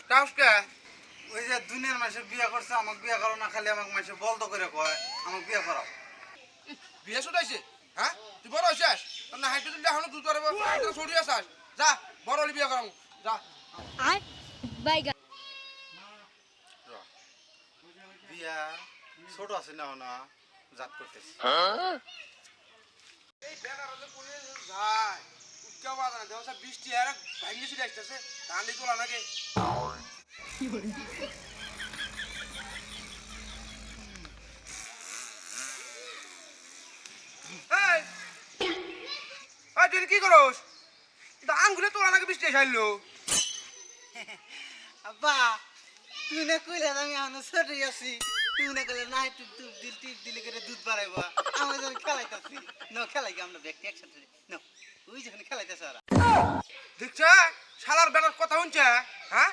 টাউসকে ওই যে দুনিয়ার মানুষের বিয়ে করছে আমাকে বিয়ে করো না খালি আমাকে মানুষের বলদ করে কয় আমাকে বিয়ে করাও। বিয়ে শুধাইছে হ্যাঁ তুই বড় হইছিস না হাইটু দিলে এখন তুই তোর ছড়ি আসাস যা বড় হলে বিয়ে করাম যা আর বাইগা বিয়া ছোট আছে না না জাত করতেছি। এই বেকারতে কোনে যায় উচ্চা বাজার না দেওয়া বৃষ্টি আর ভাঙ্গি ছিল আসতেছে ধান দিয়ে তোলা নাকি এই এই তুই কি করস ধান গুলো তোলা নাকি বৃষ্টি এসাইলো আব্বা তুই না কইলে আমি এখন ছোটই আছি তুই না কইলে না টিপ দিলে করে দুধ বাড়াইবা আমরা যখন খেলাইতেছি ন খেলাই আমরা ব্যক্তি একসাথে ন ওই যখন খেলাইতেছে ওরা দেখছে শালার বেলার কথা শুনছে হ্যাঁ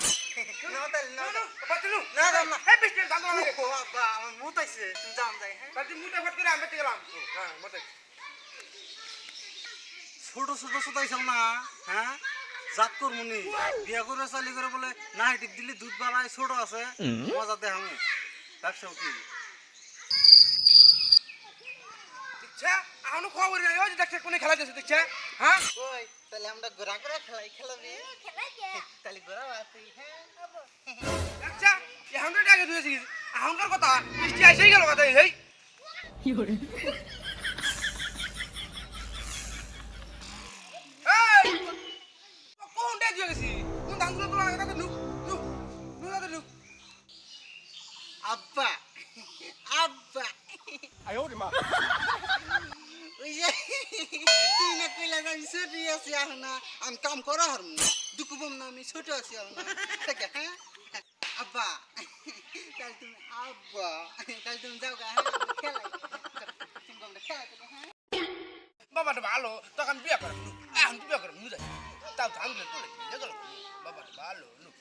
আমার মুত আইছে তুমি যাও যাই হ্যাঁ ছোট ছোট ছোটাইছ না হ্যাঁ জাত করমুনি বিয়া করে চালি করে বলে না টিপ দিলে দুধ বাড়ায় ছোট আছে মজা দেখামু ব্যবসাও কি দেখছে এখনো খবর নাই ওই যে দেখছে কোনে খেলা দিচ্ছে দেখছে হ্যাঁ কই তাহলে আমরা গোরা করে খেলাবি তাহলে গোরা আছে হ্যাঁ আচ্ছা এখন আগে ধুয়েছি এখনকার কথা বৃষ্টি এসেই গেল কথা এই কোনটা দিয়ে গেছি কোন ধানগুলো তোলা লাগে তাতে লুক লুক লুক তাতে লুক আব্বা আব্বা ওই যে তুই না কইলা যে আমি ছোট আছি এখন না আমি কাম করা হারম দুঃখ বম না আমি ছোট আছি এখন ঠিক হ্যাঁ আব্বা তাহলে তুমি আব্বা তাহলে তুমি যাও গা হ্যাঁ খেলাই তুমি তোমরা খেলা করো হ্যাঁ বাবাটা ভালো তখন বিয়ে করে এখন তুই বিয়ে করে মুজাই তাও ধানগুলো তোলে গেল বাবাটা ভালো লুক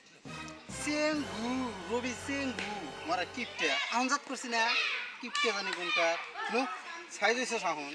সেঙ্গু রবি সেঙ্গু মারা কিপটে আনজাত করছি না কিপটে জানি কোনটা নো সাইজ হইছে সাহন